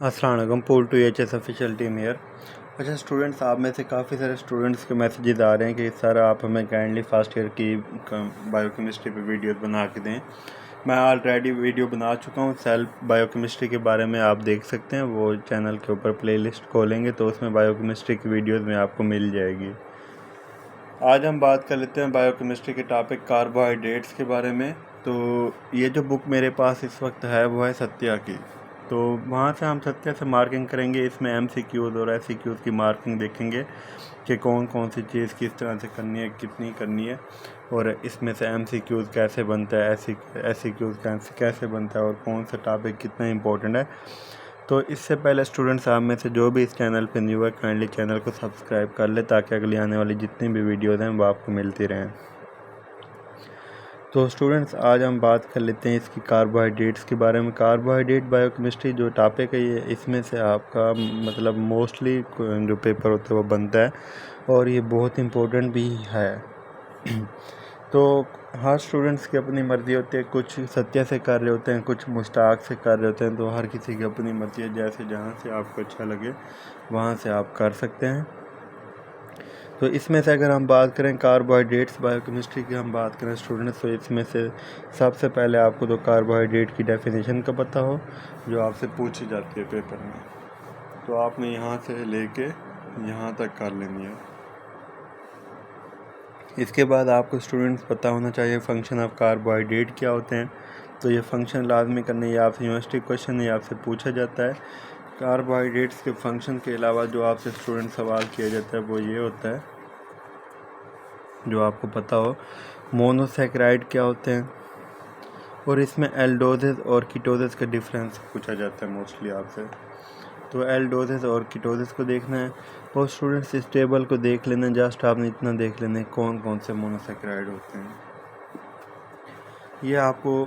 अस्सलाम वालेकुम। पूल टू एच ऑफिशियल टीम ईयर। अच्छा स्टूडेंट्स, आप में से काफ़ी सारे स्टूडेंट्स के मैसेजेस आ रहे हैं कि सर आप हमें काइंडली फर्स्ट ईयर की बायोकेमिस्ट्री पे वीडियो बना के दें। मैं ऑलरेडी वीडियो बना चुका हूँ सेल्फ बायोकेमिस्ट्री के बारे में, आप देख सकते हैं। वो चैनल के ऊपर प्लेलिस्ट खोलेंगे तो उसमें बायोकेमिस्ट्री की वीडियोज़ में आपको मिल जाएगी। आज हम बात कर लेते हैं बायोकेमिस्ट्री के टॉपिक कार्बोहाइड्रेट्स के बारे में। तो ये जो बुक मेरे पास इस वक्त है वो है सत्या की। तो वहाँ से हम सत्या से मार्किंग करेंगे। इसमें MCQs और SCQs की मार्किंग देखेंगे कि कौन कौन सी चीज़ किस तरह से करनी है, कितनी करनी है, और इसमें से MCQs कैसे बनता है, SCQs कैसे बनता है, और कौन सा टॉपिक कितना इंपॉर्टेंट है। तो इससे पहले स्टूडेंट्स, आप में से जो भी इस चैनल पे न्यू है काइंडली चैनल को सब्सक्राइब कर ले ताकि अगली आने वाली जितनी भी वीडियोज़ हैं वो आपको मिलती रहें। तो स्टूडेंट्स, आज हम बात कर लेते हैं इसकी कार्बोहाइड्रेट्स के बारे में। कार्बोहाइड्रेट बायोकेमिस्ट्री जो टॉपिक है ये इसमें से आपका मतलब मोस्टली जो पेपर होता है वो बनता है और ये बहुत इम्पोर्टेंट भी है। तो हर स्टूडेंट्स की अपनी मर्ज़ी होती है, कुछ सत्या से कर रहे होते हैं, कुछ मुश्ताक से कर रहे होते हैं। तो हर किसी की अपनी मर्ज़ी है, जैसे जहाँ से आपको अच्छा लगे वहाँ से आप कर सकते हैं। तो इसमें से अगर हम बात करें कार्बोहाइड्रेट्स बायोकेमिस्ट्री की हम बात करें स्टूडेंट्स, तो इसमें से सबसे पहले आपको तो कार्बोहाइड्रेट की डेफिनेशन का पता हो जो आपसे पूछी जाती है पेपर में। तो आपने यहाँ से लेके यहाँ तक कर लेनी है। इसके बाद आपको स्टूडेंट्स पता होना चाहिए फंक्शन ऑफ कार्बोहाइड्रेट क्या होते हैं। तो ये फंक्शन लाजमी करने, ये आपसे यूनिवर्सिटी क्वेश्चन ये आपसे पूछा जाता है। कार्बोहाइड्रेट्स के फंक्शन के अलावा जो आपसे स्टूडेंट सवाल किया जाता है वो ये होता है, जो आपको पता हो, मोनोसैकेराइड क्या होते हैं, और इसमें एल्डोजेस और कीटोजेस का डिफरेंस पूछा जाता है मोस्टली आपसे। तो एल्डोजेस और कीटोजेस को देखना है और स्टूडेंट्स इस टेबल को देख लेना। जस्ट आपने इतना देख लेना है कौन कौन से मोनोसैकेराइड होते हैं। ये आपको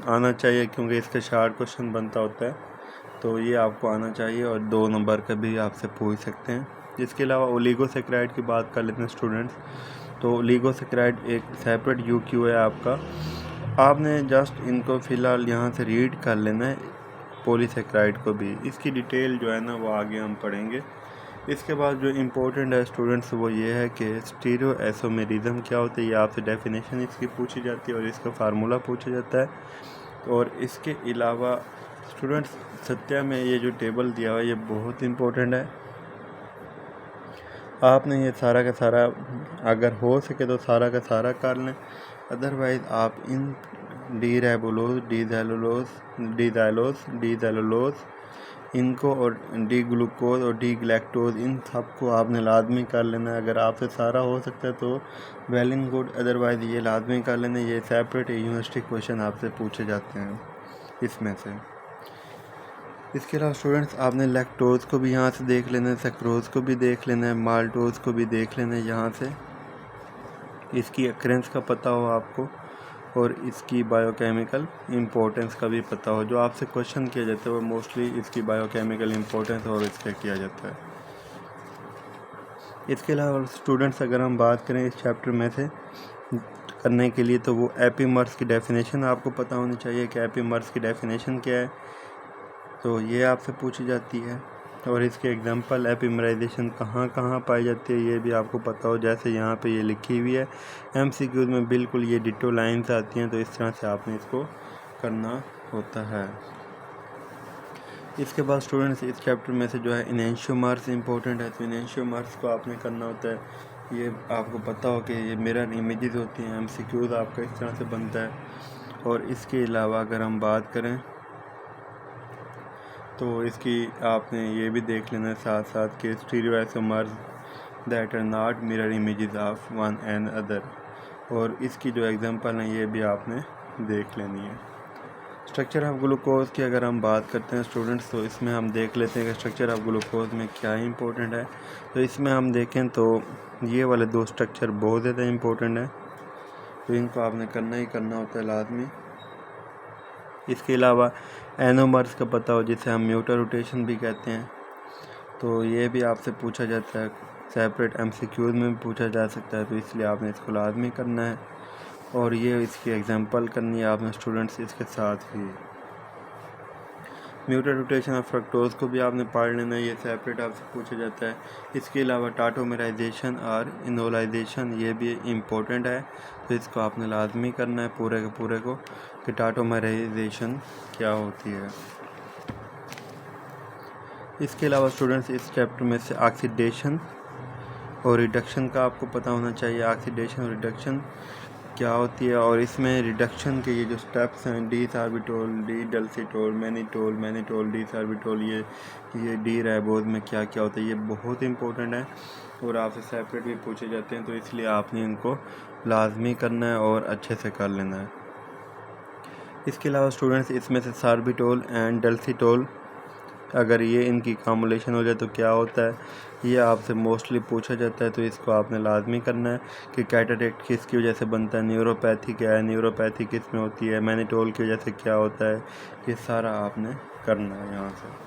आना चाहिए क्योंकि इसका शार्ट क्वेश्चन बनता होता है, तो ये आपको आना चाहिए और 2 नंबर का भी आपसे पूछ सकते हैं। इसके अलावा ओलिगोसैकेराइड की बात कर लेते हैं स्टूडेंट्स। तो ओलिगोसैकेराइड एक सेपरेट UQ है आपका। आपने जस्ट इनको फ़िलहाल यहाँ से रीड कर लेना है, पॉलीसैकेराइड को भी। इसकी डिटेल जो है ना वो आगे हम पढ़ेंगे। इसके बाद जो इम्पोर्टेंट है स्टूडेंट्स वो ये है कि स्टीरियोआइसोमेरिज्म क्या होता है। ये आपसे डेफिनेशन इसकी पूछी जाती है और इसका फार्मूला पूछा जाता है। और इसके अलावा स्टूडेंट्स सत्या में ये जो टेबल दिया हुआ है ये बहुत इम्पोर्टेंट है। आपने ये सारा का सारा अगर हो सके तो सारा का सारा कर लें, अदरवाइज़ आप इन डीरेबुलोज, डीज़ैलोज इनको और डी ग्लूकोज और डी ग्लैक्टोज इन सबको आपने लाजमी कर लेना है। अगर आपसे सारा हो सकता है तो वेल एंड गुड, अदरवाइज़ ये लाजमी कर लेना। ये सेपरेट यूनिवर्सिटी क्वेश्चन आपसे पूछे जाते हैं इसमें से। इसके अलावा स्टूडेंट्स आपने लैक्टोज को भी यहाँ से देख लेना है, सक्रोज को भी देख लेना है, माल्टोज को भी देख लेना है यहाँ से। इसकी अक्रेंस का पता हो आपको और इसकी बायोकेमिकल इम्पोर्टेंस का भी पता हो। जो आपसे क्वेश्चन किया जाता है वो मोस्टली इसकी बायोकेमिकल इम्पोर्टेंस और इसका किया जाता है। इसके अलावा स्टूडेंट्स अगर हम बात करें इस चैप्टर में से करने के लिए, तो वो एपीमर्स की डेफिनेशन आपको पता होनी चाहिए कि एपीमर्स की डेफिनेशन क्या है। तो ये आपसे पूछी जाती है और इसके एग्जांपल एपिमराइजेशन कहाँ कहाँ पाई जाती है ये भी आपको पता हो। जैसे यहाँ पे ये लिखी हुई है MCQs में, बिल्कुल ये डिटो लाइन्स आती हैं, तो इस तरह से आपने इसको करना होता है। इसके बाद स्टूडेंट्स इस चैप्टर में से जो है इनेंशियोमर्स इंपॉर्टेंट है। तो इनेंशियोमर्स को आपने करना होता है। ये आपको पता हो कि ये मिरर इमेजेस होती हैं, MCQs आपका इस तरह से बनता है। और इसके अलावा अगर हम बात करें तो इसकी आपने ये भी देख लेना है साथ साथ कि stereoisomers that are not mirror images of one and other, और इसकी जो एग्जांपल है ये भी आपने देख लेनी है। स्ट्रक्चर ऑफ ग्लूकोज की अगर हम बात करते हैं स्टूडेंट्स, तो इसमें हम देख लेते हैं कि स्ट्रक्चर ऑफ ग्लूकोज में क्या इंपॉर्टेंट है। तो इसमें हम देखें तो ये वाले 2 स्ट्रक्चर बहुत ज़्यादा इंपॉर्टेंट है, तो इनको आपने करना ही करना होता है लाजमी। इसके अलावा एनोमर्स का पता हो, जिसे हम म्यूटर रोटेशन भी कहते हैं, तो ये भी आपसे पूछा जाता है, सेपरेट MCQs में भी पूछा जा सकता है, तो इसलिए आपने इसको लाजमी करना है और ये इसकी एग्जांपल करनी है आपने स्टूडेंट्स इसके साथ ही। म्यूटेड रोटेशन ऑफ फ्रक्टोज को भी आपने पढ़ लेना है, ये सेपरेट आपसे पूछा जाता है। इसके अलावा टाटोमेराइजेशन और इनोलाइजेशन ये भी इम्पोर्टेंट है, तो इसको आपने लाजमी करना है पूरे के पूरे को कि टाटोमेराइजेशन क्या होती है। इसके अलावा स्टूडेंट्स इस चैप्टर में से ऑक्सीडेशन और रिडक्शन का आपको पता होना चाहिए। ऑक्सीडेशन और रिडक्शन क्या होती है, और इसमें रिडक्शन के ये जो स्टेप्स हैं, डी सार्बिटोल, डी डल्सिटोल, मैनिटोल, डी सार्बिटोल, ये डी राइबोज में क्या क्या होता है, ये बहुत इंपॉर्टेंट है और आपसे सेपरेट भी पूछे जाते हैं, तो इसलिए आपने इनको लाजमी करना है और अच्छे से कर लेना है। इसके अलावा स्टूडेंट्स इसमें से सार्बिटोल एंड डल्सिटोल अगर ये इनकी कॉम्बिनेशन हो जाए तो क्या होता है, ये आपसे मोस्टली पूछा जाता है, तो इसको आपने लाजमी करना है कि कैटरेक्ट किसकी वजह से बनता है, न्यूरोपैथी क्या है, न्यूरोपैथी किस में होती है, मैनिटोल की वजह से क्या होता है, ये सारा आपने करना है यहाँ से।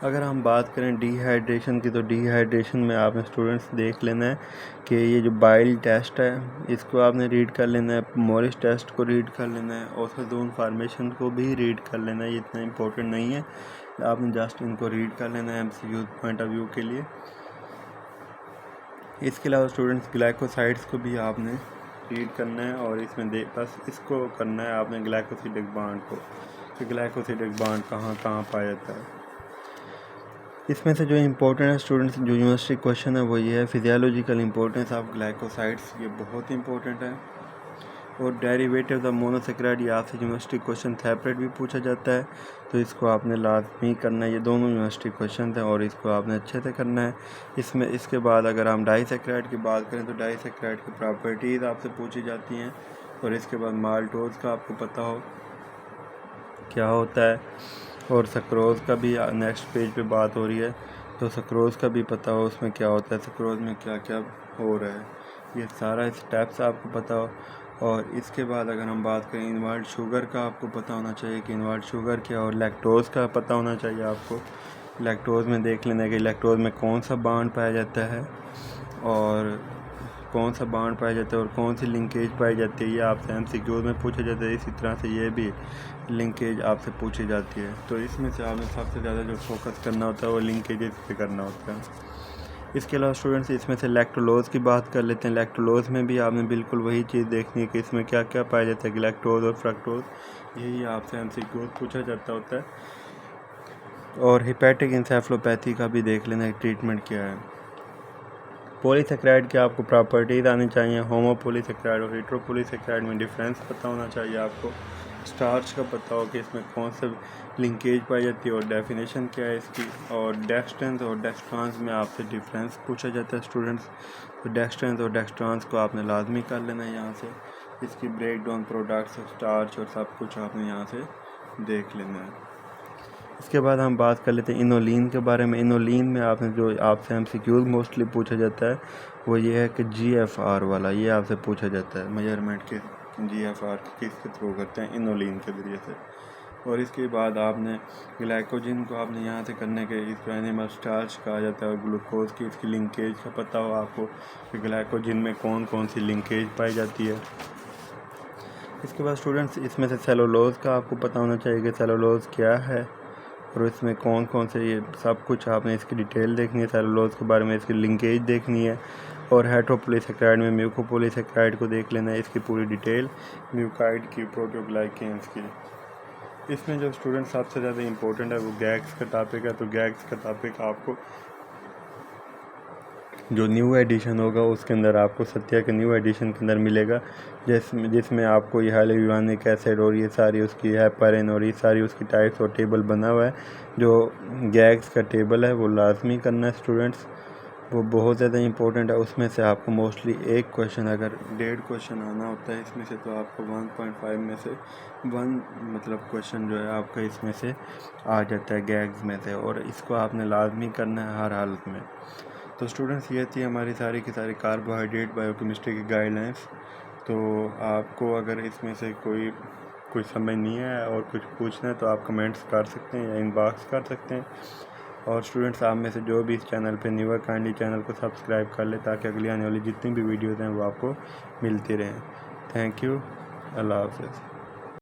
अगर हम बात करें डिहाइड्रेशन की, तो डिहाइड्रेशन में आपने स्टूडेंट्स देख लेना है कि ये जो बाइल टेस्ट है इसको आपने रीड कर लेना है, मोरिस टेस्ट को रीड कर लेना है, ओथोजोन फार्मेशन को भी रीड कर लेना है। ये इतना इम्पोर्टेंट नहीं है, आपने जस्ट इनको रीड कर लेना है एमसीक्यू पॉइंट ऑफ व्यू के लिए। इसके अलावा स्टूडेंट्स ग्लाइकोसाइड्स को भी आपने रीड करना है और इसमें बस इसको करना है आपने ग्लाइकोसिडिक बांड को, कि ग्लाइकोसिडिक बांड कहाँ कहाँ पाया जाता है। इसमें से जो इम्पोर्टेंट है स्टूडेंट्स, जो यूनिवर्सिटी क्वेश्चन है वो ये है फिजियोलॉजिकल इंपॉर्टेंस ऑफ ग्लाइकोसाइड्स, ये बहुत इंपॉर्टेंट है। और डेरिवेटिव द मोनोसेक्राइड, यहाँ से यूनिवर्सिटी क्वेश्चन सेपरेट भी पूछा जाता है, तो इसको आपने लाजमी करना है। ये दोनों यूनिवर्सिटी क्वेश्चन हैं और इसको आपने अच्छे से करना है। इसके बाद अगर हम डाइसेक्राइड की बात करें तो डाइसेक्राइड की प्रॉपर्टीज़ आपसे पूछी जाती हैं, और इसके बाद माल्टोज का आपको पता हो क्या होता है, और सक्रोज़ का भी नेक्स्ट पेज पे बात हो रही है, तो सक्रोज़ का भी पता हो उसमें क्या होता है, सक्रोज़ में क्या क्या हो रहा है, ये सारा स्टेप्स आपको पता हो। और इसके बाद अगर हम बात करें इन्वर्ट शुगर का, आपको पता होना चाहिए कि इन्वर्ट शुगर क्या, और लैक्टोज़ का पता होना चाहिए आपको। लैक्टोज़ में देख लेना कि लैक्टोज़ में कौन सा बांड पाया जाता है और कौन सा बांड पाया जाता है और कौन सी लिंकेज पाई जाती है, ये आपसे एमसीक्यूज़ में पूछा जाता है। इसी तरह से ये भी लिंकेज आपसे पूछी जाती है, तो इसमें से आपने सबसे ज़्यादा जो फोकस करना होता है वो लिंकेजेस पे करना होता है। इसके अलावा स्टूडेंट्स इसमें से लैक्टोलोज़ की बात कर लेते हैं। लैक्टोलोज़ में भी आपने बिल्कुल वही चीज़ देखनी है कि इसमें क्या क्या पाया जाता है, कि लैक्टोज़ और फ्रक्टोज़, यही आपसे एमसीक्यूज़ पूछा जाता होता है। और हिपैटिक इंसेफ्लोपैथी का भी देख लेना ट्रीटमेंट क्या है। पॉलीसेक्राइड की आपको प्रॉपर्टीज़ आनी चाहिए, होमोपॉलीसेक्राइड और हेट्रोपॉलीसेक्राइड में डिफरेंस पता होना चाहिए आपको। स्टार्च का पता हो कि इसमें कौन सा लिंकेज पाई जाती है और डेफिनेशन क्या है इसकी। और डेक्सट्रेंस और डेक्सट्रांस में आपसे डिफरेंस पूछा जाता है स्टूडेंट्स, तो डेक्सट्रेंस और डेक्सट्रांस को आपने लाजमी कर लेना है यहाँ से। इसकी ब्रेक डाउन प्रोडक्ट्स, स्टार्च और सब कुछ आपने यहाँ से देख लेना है। इसके बाद हम बात कर लेते हैं इनोलिन के बारे में। इनोलिन में आपने जो आपसे एमसीक्यूज़ मोस्टली पूछा जाता है वो ये है कि जीएफआर वाला, ये आपसे पूछा जाता है मेजरमेंट के जीएफआर किसके थ्रू करते हैं, इनोलिन के ज़रिए से। और इसके बाद आपने ग्लाइकोजन को आपने यहाँ से करने के, इसको एनिमल स्टार्च कहा जाता है, और ग्लूकोज की इसकी लिंकेज का पता हो आपको कि ग्लाइकोजन में कौन कौन सी लिंकेज पाई जाती है। इसके बाद स्टूडेंट्स इसमें से सेलुलोज़ का आपको पता होना चाहिए कि सेलुलोज़ क्या है और इसमें कौन कौन से, ये सब कुछ आपने इसकी डिटेल देखनी है। सेलुलोज़ के बारे में इसकी लिंकेज देखनी है। और हेट्रोपॉलीसेक्राइड में म्यूकोपॉलीसेक्राइड को देख लेना है, इसकी पूरी डिटेल, म्यूकाइड की, प्रोटोग्लाइकेन्स की। इसमें जो स्टूडेंट सबसे ज़्यादा इंपॉर्टेंट है वो गैग्स का टॉपिक है, तो गैग्स का टॉपिक आपको जो न्यू एडिशन होगा उसके अंदर आपको सत्या के न्यू एडिशन के अंदर मिलेगा, जिसमें आपको ये हाइलोयूरानिक एसिड और ये सारी उसकी हेपारिन और ये सारी उसकी टाइप्स और टेबल बना हुआ है। जो गैग्स का टेबल है वो लाजमी करना है स्टूडेंट्स, वो बहुत ज़्यादा इंपॉर्टेंट है। उसमें से आपको मोस्टली एक क्वेश्चन, अगर 1.5 क्वेश्चन आना होता है इसमें से, तो आपको 1.5 में से 1 मतलब क्वेश्चन जो है आपका इसमें से आ जाता है गैग्स में से, और इसको आपने लाजमी करना है हर हालत में। तो स्टूडेंट्स ये थी हमारी सारी की सारी कार्बोहाइड्रेट बायोकेमिस्ट्री की गाइडलाइंस। तो आपको अगर इसमें से कुछ समझ नहीं है और कुछ पूछना है तो आप कमेंट्स कर सकते हैं या इनबॉक्स कर सकते हैं। और स्टूडेंट्स आप में से जो भी इस चैनल पे न्यू है काइंडली चैनल को सब्सक्राइब कर ले, ताकि अगली आने वाली जितनी भी वीडियोज़ हैं वो आपको मिलती रहें। थैंक यू, अल्लाह हाफ़िज़।